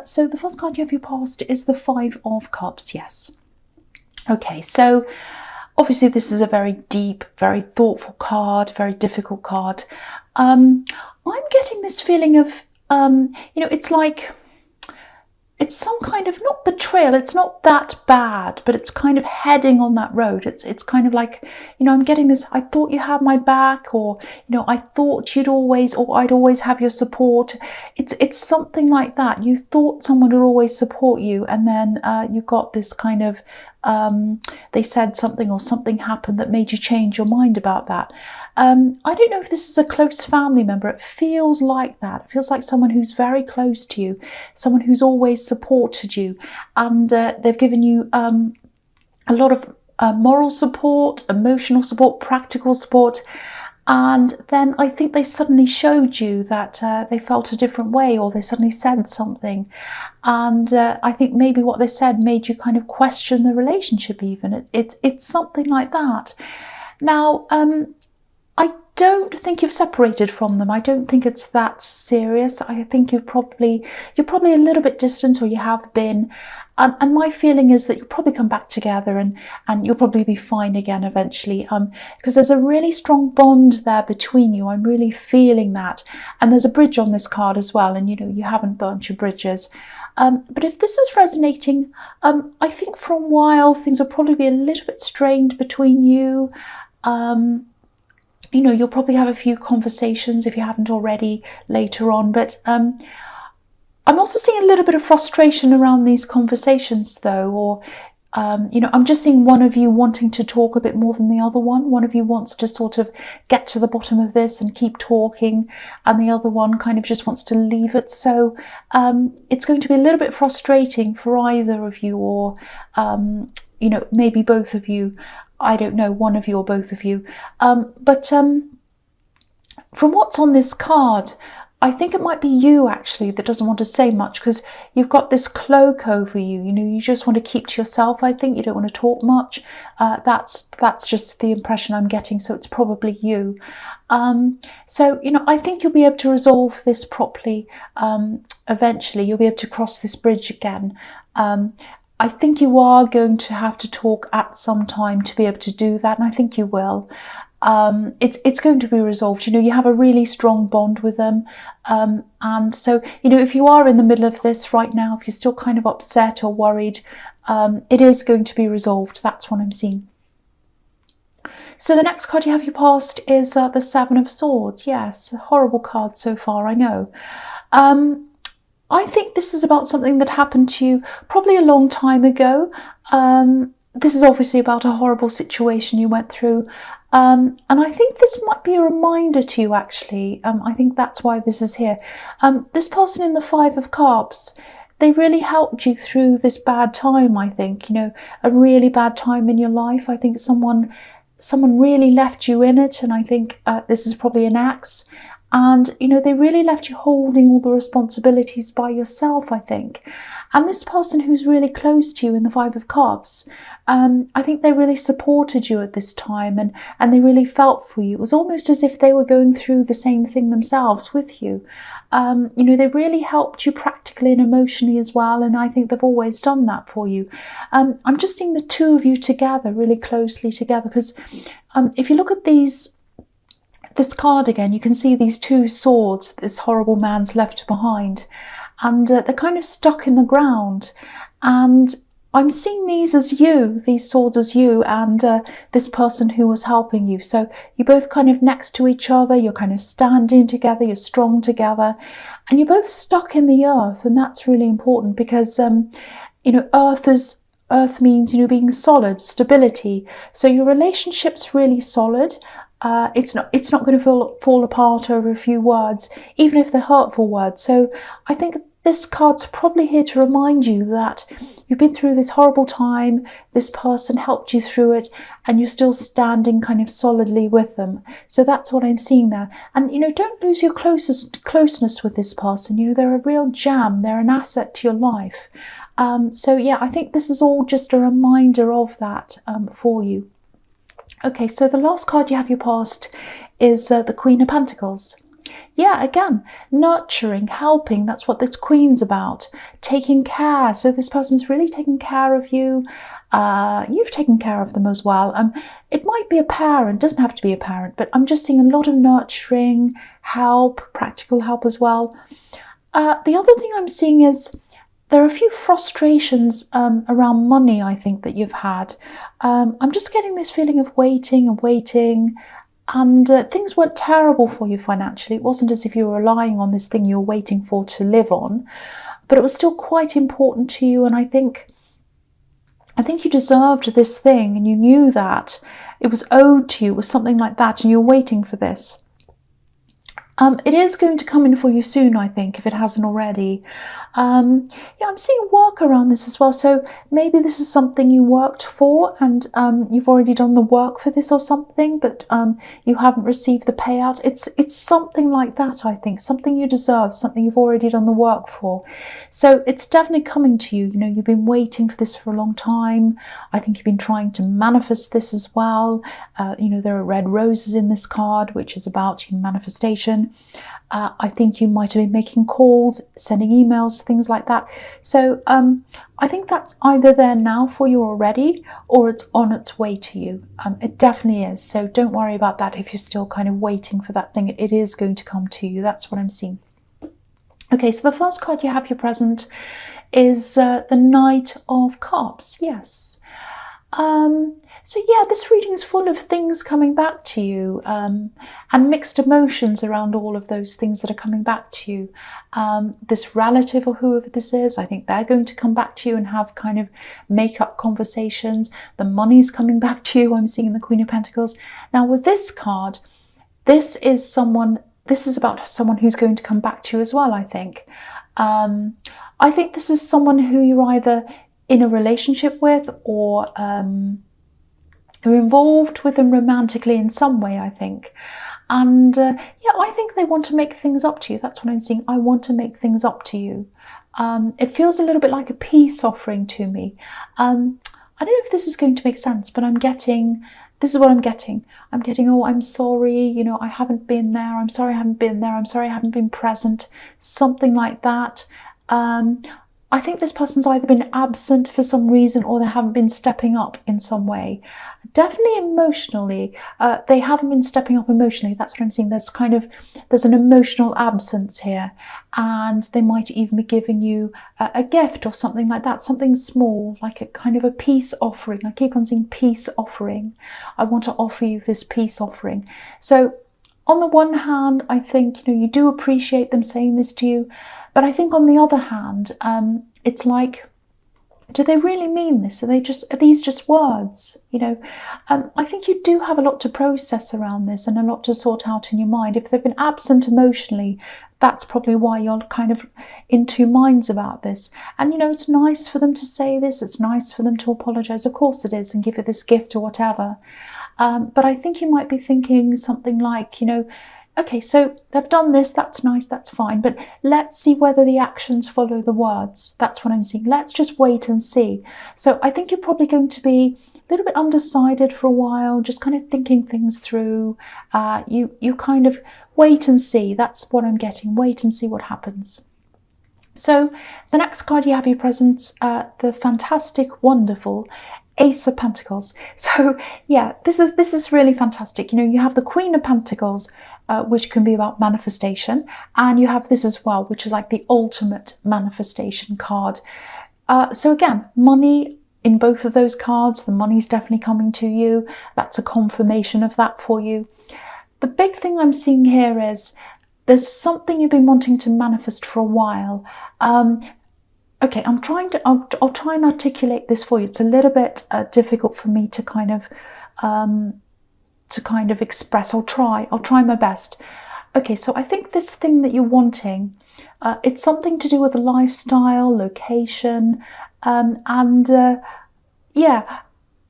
So the first card you have your past is the Five of Cups, yes. Okay, so obviously this is a very deep, very thoughtful card, very difficult card. I'm getting this feeling of, it's like, it's some kind of, not betrayal, it's not that bad, but it's kind of heading on that road. It's kind of like, I'm getting this, I thought you had my back, or, I thought you'd always, or I'd always have your support. It's something like that. You thought someone would always support you, and then you got this kind of, they said something or something happened that made you change your mind about that. I don't know if this is a close family member. It feels like that. It feels like someone who's very close to you, someone who's always supported you, and they've given you a lot of moral support, emotional support, practical support. And then I think they suddenly showed you that they felt a different way, or they suddenly said something. And I think maybe what they said made you kind of question the relationship even. It's something like that. Now, I don't think you've separated from them. I don't think it's that serious. I think you're probably a little bit distant, or you have been. And my feeling is that you'll probably come back together, and you'll probably be fine again eventually, because there's a really strong bond there between you. I'm really feeling that. And there's a bridge on this card as well, and you haven't burnt your bridges. But if this is resonating, I think for a while things will probably be a little bit strained between you. You'll probably have a few conversations if you haven't already later on, but I'm also seeing a little bit of frustration around these conversations though, or I'm just seeing one of you wanting to talk a bit more than the other one. One of you wants to sort of get to the bottom of this and keep talking, and the other one kind of just wants to leave it. So it's going to be a little bit frustrating for either of you, or maybe both of you. I don't know, one of you or both of you. But from what's on this card, I think it might be you actually that doesn't want to say much, because you've got this cloak over you. You just want to keep to yourself. I think you don't want to talk much. That's just the impression I'm getting. So it's probably you. So I think you'll be able to resolve this properly. Eventually, you'll be able to cross this bridge again. I think you are going to have to talk at some time to be able to do that, and I think you will. It's going to be resolved. You have a really strong bond with them, and so if you are in the middle of this right now, if you're still kind of upset or worried, it is going to be resolved. That's what I'm seeing. So the next card you have your past is the Seven of Swords. Yes, a horrible card so far, I know. I think this is about something that happened to you probably a long time ago. This is obviously about a horrible situation you went through. And I think this might be a reminder to you, actually. I think that's why this is here. This person in the Five of Cups, they really helped you through this bad time, I think. A really bad time in your life. I think someone really left you in it, and I think this is probably an ex. And, they really left you holding all the responsibilities by yourself, I think. And this person who's really close to you in the Five of Cups, I think they really supported you at this time, and they really felt for you. It was almost as if they were going through the same thing themselves with you. They really helped you practically and emotionally as well, and I think they've always done that for you. I'm just seeing the two of you together, really closely together, because if you look at this card again, you can see these two swords this horrible man's left behind, and they're kind of stuck in the ground. And I'm seeing these swords as you, and this person who was helping you. So you're both kind of next to each other, you're kind of standing together, you're strong together, and you're both stuck in the earth. And that's really important, because earth means being solid, stability. So your relationship's really solid. It's not going to fall apart over a few words, even if they're hurtful words. So I think this card's probably here to remind you that you've been through this horrible time, this person helped you through it, and you're still standing kind of solidly with them. So that's what I'm seeing there. And, don't lose your closeness with this person. They're a real gem. They're an asset to your life. So yeah, I think this is all just a reminder of that for you. Okay, so the last card you have your past is the Queen of Pentacles. Yeah, again, nurturing, helping, that's what this Queen's about. Taking care. So this person's really taking care of you. You've taken care of them as well. It might be a parent, doesn't have to be a parent, but I'm just seeing a lot of nurturing, help, practical help as well. The other thing I'm seeing is there are a few frustrations around money, I think, that you've had. I'm just getting this feeling of waiting and waiting, and things weren't terrible for you financially. It wasn't as if you were relying on this thing you were waiting for to live on, but it was still quite important to you, and I think you deserved this thing, and you knew that. It was owed to you, it was something like that, and you were waiting for this. It is going to come in for you soon, I think, if it hasn't already. Yeah, I'm seeing work around this as well. So maybe this is something you worked for, and you've already done the work for this or something, but you haven't received the payout. It's something like that, I think. Something you deserve, something you've already done the work for. So it's definitely coming to you. You know, you've been waiting for this for a long time. I think you've been trying to manifest this as well. You know, there are red roses in this card, which is about manifestation. I think you might have been making calls, sending emails, things like that. So I think that's either there now for you already, or it's on its way to you. It definitely is. So don't worry about that if you're still kind of waiting for that thing. It is going to come to you. That's what I'm seeing. Okay, so the first card you have your present is the Knight of Cups. Yes. So yeah, this reading is full of things coming back to you, and mixed emotions around all of those things that are coming back to you. This relative or whoever this is, I think they're going to come back to you and have kind of make-up conversations. The money's coming back to you. I'm seeing the Queen of Pentacles. Now with this card, this is about someone who's going to come back to you as well, I think. I think this is someone who you're either in a relationship with, or who are involved with them romantically in some way, I think. And yeah, I think they want to make things up to you. That's what I'm seeing. I want to make things up to you. It feels a little bit like a peace offering to me. I don't know if this is going to make sense, but this is what I'm getting. I'm getting, oh, I'm sorry, you know, I haven't been there. I'm sorry I haven't been there. I'm sorry I haven't been present. Something like that. I think this person's either been absent for some reason, or they haven't been stepping up in some way. Definitely emotionally, they haven't been stepping up emotionally. That's what I'm seeing. There's an emotional absence here, and they might even be giving you a gift or something like that, something small, like a kind of a peace offering. I keep on seeing peace offering. I want to offer you this peace offering. So on the one hand, I think, you know, you do appreciate them saying this to you, but I think on the other hand, it's like, do they really mean this? Are these just words? You know, I think you do have a lot to process around this, and a lot to sort out in your mind. If they've been absent emotionally, that's probably why you're kind of in two minds about this. And, you know, it's nice for them to say this. It's nice for them to apologize. Of course it is, and give you this gift or whatever. But I think you might be thinking something like, you know, okay, so they've done this, that's nice, that's fine, but let's see whether the actions follow the words. That's what I'm seeing. Let's just wait and see. So I think you're probably going to be a little bit undecided for a while, just kind of thinking things through. You kind of wait and see. That's what I'm getting. Wait and see what happens. So the next card you have your presents, the fantastic, wonderful Ace of Pentacles. So yeah, this is really fantastic. You know, you have the Queen of Pentacles, which can be about manifestation, and you have this as well, which is like the ultimate manifestation card. So again, money in both of those cards. The money's definitely coming to you. That's a confirmation of that for you. The big thing I'm seeing here is there's something you've been wanting to manifest for a while. Okay, I'll try and articulate this for you. It's a little bit difficult for me to kind of express. I'll try my best. Okay, so I think this thing that you're wanting, it's something to do with a lifestyle, location, and yeah,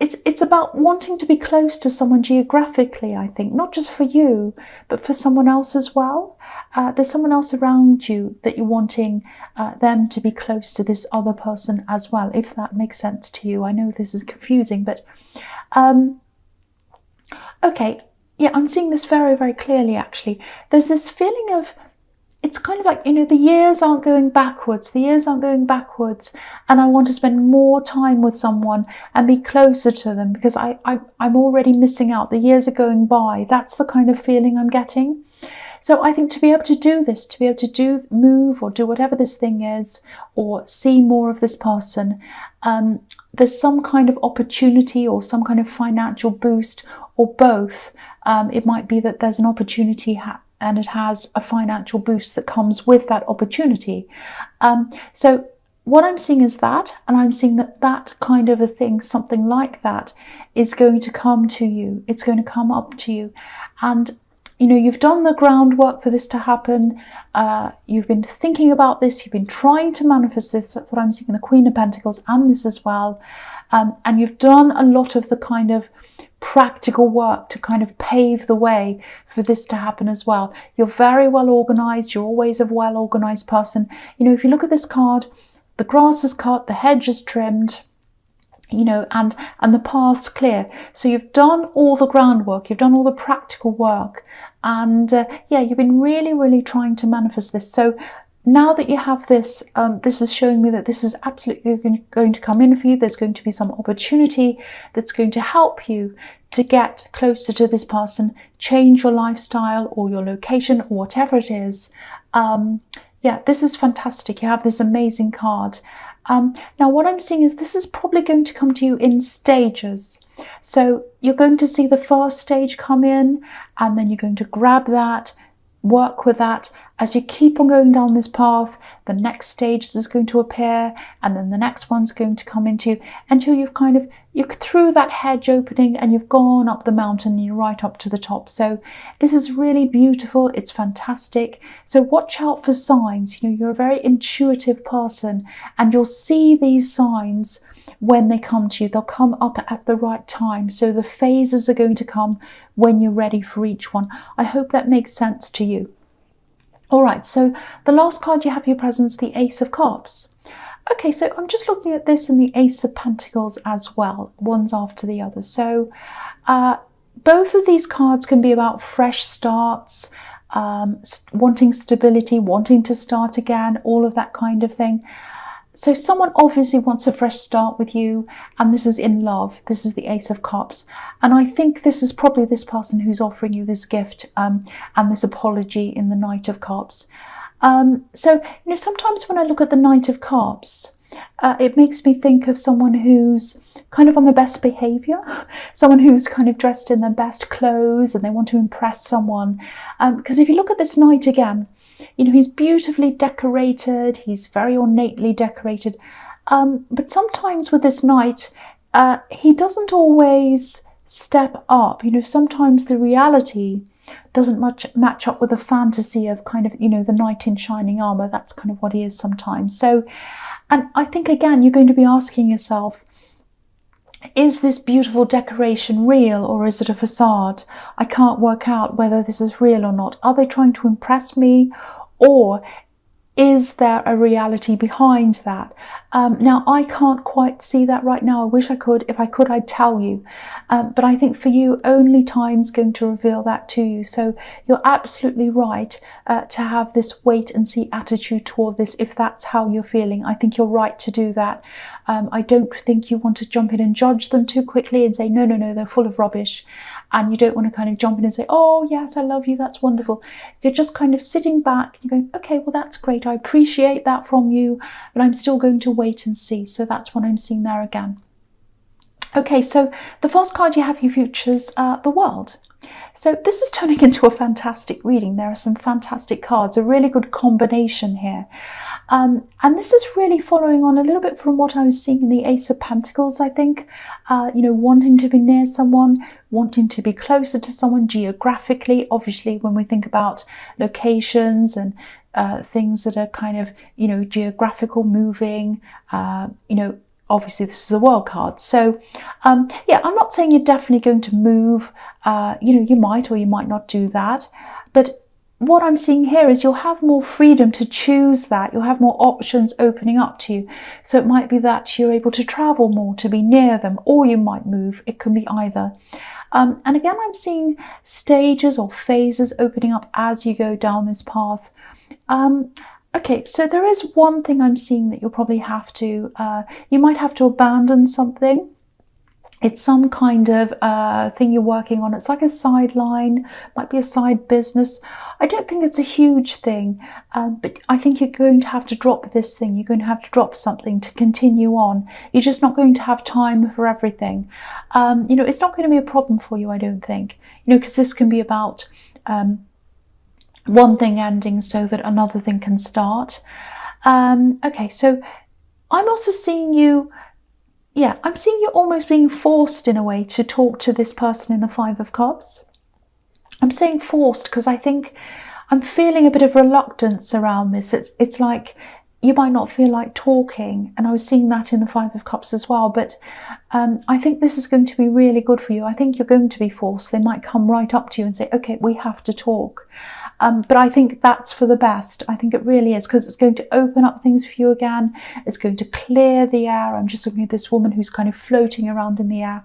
it's about wanting to be close to someone geographically, I think, not just for you, but for someone else as well. There's someone else around you that you're wanting them to be close to this other person as well, if that makes sense to you. I know this is confusing, but okay, yeah, I'm seeing this very, very clearly actually. There's this feeling of, it's kind of like, you know, the years aren't going backwards, and I want to spend more time with someone and be closer to them because I'm already missing out. The years are going by. That's the kind of feeling I'm getting. So I think to be able to do this, to be able to move or do whatever this thing is, or see more of this person, there's some kind of opportunity or some kind of financial boost, or both. It might be that there's an opportunity and it has a financial boost that comes with that opportunity. So what I'm seeing is that, and I'm seeing that kind of a thing, something like that, is going to come to you. It's going to come up to you. And you know, you've done the groundwork for this to happen. You've been thinking about this. You've been trying to manifest this. That's what I'm seeing in the Queen of Pentacles and this as well. And you've done a lot of the kind of practical work to kind of pave the way for this to happen as well. You're very well organized. You're always a well organized person. You know, if you look at this card, the grass is cut, the hedge is trimmed, you know, and the path's clear. So you've done all the groundwork, you've done all the practical work, and yeah, you've been really, really trying to manifest this. So now that you have this, this is showing me that this is absolutely going to come in for you. There's going to be some opportunity that's going to help you to get closer to this person, change your lifestyle or your location or whatever it is. Yeah, this is fantastic. You have this amazing card. Now what I'm seeing is this is probably going to come to you in stages. So you're going to see the first stage come in, and then you're going to grab that, work with that. As you keep on going down this path, the next stage is going to appear, and then the next one's going to come into you, until you're through that hedge opening and you've gone up the mountain and you're right up to the top. So this is really beautiful. It's fantastic. So watch out for signs. You know, you're a very intuitive person, and you'll see these signs when they come to you. They'll come up at the right time. So the phases are going to come when you're ready for each one. I hope that makes sense to you. All right, so the last card you have for your presence, the Ace of Cups. Okay, so I'm just looking at this and the Ace of Pentacles as well, one's after the other. So both of these cards can be about fresh starts, wanting stability, wanting to start again, all of that kind of thing. So someone obviously wants a fresh start with you, and this is in love. This is the Ace of Cups. And I think this is probably this person who's offering you this gift and this apology in the Knight of Cups. So, you know, sometimes when I look at the Knight of Cups, it makes me think of someone who's kind of on the best behavior, someone who's kind of dressed in their best clothes and they want to impress someone. Because if you look at this knight again, you know, he's beautifully decorated, he's very ornately decorated. But sometimes with this knight, he doesn't always step up. You know, sometimes the reality doesn't match up with the fantasy of kind of, you know, the knight in shining armor. That's kind of what he is sometimes. So, and I think again, you're going to be asking yourself, is this beautiful decoration real, or is it a facade? I can't work out whether this is real or not. Are they trying to impress me, or is there a reality behind that? Now, I can't quite see that right now. I wish I could. If I could, I'd tell you. But I think for you, only time's going to reveal that to you. So you're absolutely right to have this wait and see attitude toward this, if that's how you're feeling. I think you're right to do that. I don't think you want to jump in and judge them too quickly and say, no, no, no, they're full of rubbish. And you don't want to kind of jump in and say, oh, yes, I love you, that's wonderful. You're just kind of sitting back, you're going, okay, well, that's great. I appreciate that from you, but I'm still going to wait and see. So that's what I'm seeing there again. Okay, so the first card you have, you features the World. So this is turning into a fantastic reading. There are some fantastic cards, a really good combination here. And this is really following on a little bit from what I was seeing in the Ace of Pentacles, I think. You know, wanting to be near someone, wanting to be closer to someone geographically. Obviously, when we think about locations and things that are kind of, you know, geographical, moving, you know, obviously this is a World card. So yeah, I'm not saying you're definitely going to move. You know, you might or you might not do that. But what I'm seeing here is you'll have more freedom to choose that. You'll have more options opening up to you. So it might be that you're able to travel more, to be near them, or you might move. It can be either. And again, I'm seeing stages or phases opening up as you go down this path. Okay, so there is one thing I'm seeing that you'll probably have to, you might have to abandon something. It's some kind of thing you're working on. It's like a sideline, might be a side business. I don't think it's a huge thing, but I think you're going to have to drop this thing. You're going to have to drop something to continue on. You're just not going to have time for everything. You know, it's not going to be a problem for you, I don't think. You know, because this can be about one thing ending so that another thing can start. Okay, so I'm also seeing you. Yeah, I'm seeing you almost being forced in a way to talk to this person in the Five of Cups. I'm saying forced because I think I'm feeling a bit of reluctance around this. It's like you might not feel like talking, and I was seeing that in the Five of Cups as well, but I think this is going to be really good for you. I think you're going to be forced. They might come right up to you and say, okay, we have to talk. But I think that's for the best. I think it really is, because it's going to open up things for you again. It's going to clear the air. I'm just looking at this woman who's kind of floating around in the air.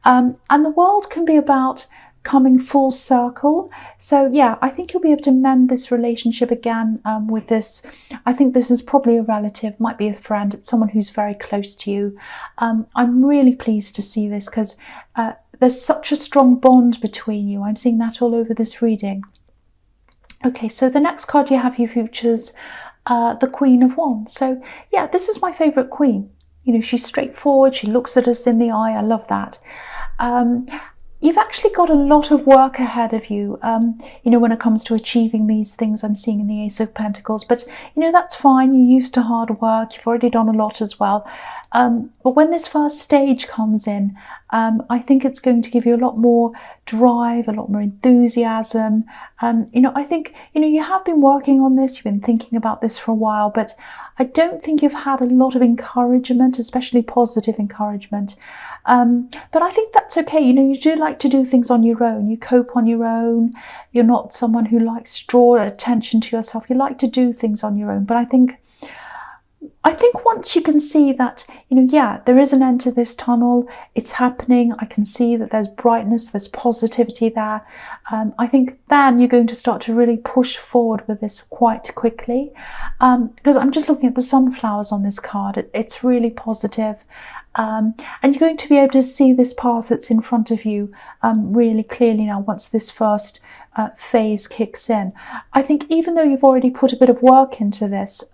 And the world can be about coming full circle. So yeah, I think you'll be able to mend this relationship again with this. I think this is probably a relative, might be a friend. It's someone who's very close to you. I'm really pleased to see this because there's such a strong bond between you. I'm seeing that all over this reading. Okay, so the next card you have you features the Queen of Wands. So yeah, this is my favourite queen. You know, she's straightforward. She looks at us in the eye. I love that. You've actually got a lot of work ahead of you, you know, when it comes to achieving these things I'm seeing in the Ace of Pentacles. But, you know, that's fine. You're used to hard work. You've already done a lot as well. But when this first stage comes in, I think it's going to give you a lot more drive, a lot more enthusiasm. You know, I think, you know, you have been working on this. You've been thinking about this for a while, but I don't think you've had a lot of encouragement, especially positive encouragement. But I think that's okay. You know, you do like to do things on your own. You cope on your own. You're not someone who likes to draw attention to yourself. You like to do things on your own. But I think once you can see that, you know, yeah, there is an end to this tunnel, it's happening, I can see that there's brightness, there's positivity there, I think then you're going to start to really push forward with this quite quickly, because I'm just looking at the sunflowers on this card. It's really positive, and you're going to be able to see this path that's in front of you really clearly now once this first phase kicks in. I think even though you've already put a bit of work into this,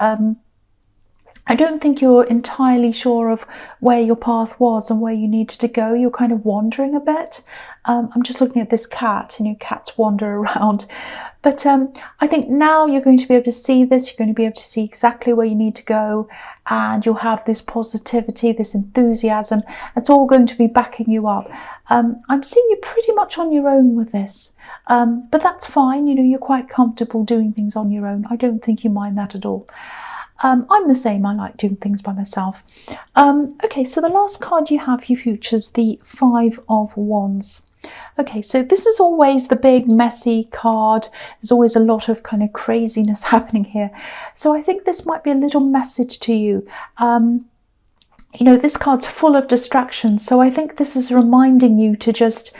I don't think you're entirely sure of where your path was and where you needed to go. You're kind of wandering a bit. I'm just looking at this cat, you know, cats wander around. But I think now you're going to be able to see this. You're going to be able to see exactly where you need to go. And you'll have this positivity, this enthusiasm. It's all going to be backing you up. I'm seeing you pretty much on your own with this. But that's fine. You know, you're quite comfortable doing things on your own. I don't think you mind that at all. I'm the same. I like doing things by myself. Okay, so the last card you have you features the Five of Wands. Okay, so this is always the big messy card. There's always a lot of kind of craziness happening here. So I think this might be a little message to you. You know, this card's full of distractions. So I think this is reminding you to just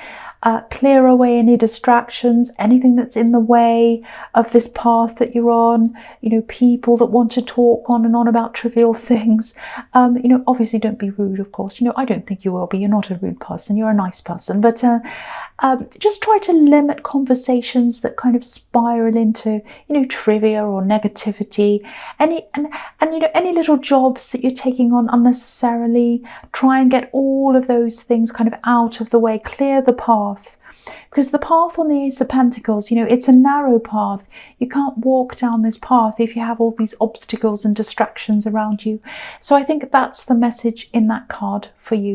clear away any distractions, anything that's in the way of this path that you're on, you know, people that want to talk on and on about trivial things. You know, obviously don't be rude, of course. You know, I don't think you will be. You're not a rude person. You're a nice person. But just try to limit conversations that kind of spiral into, you know, trivia or negativity. And you know, any little jobs that you're taking on unnecessarily, try and get all of those things kind of out of the way. Clear the path. Because the path on the Ace of Pentacles, you know, it's a narrow path. You can't walk down this path if you have all these obstacles and distractions around you. So I think that's the message in that card for you.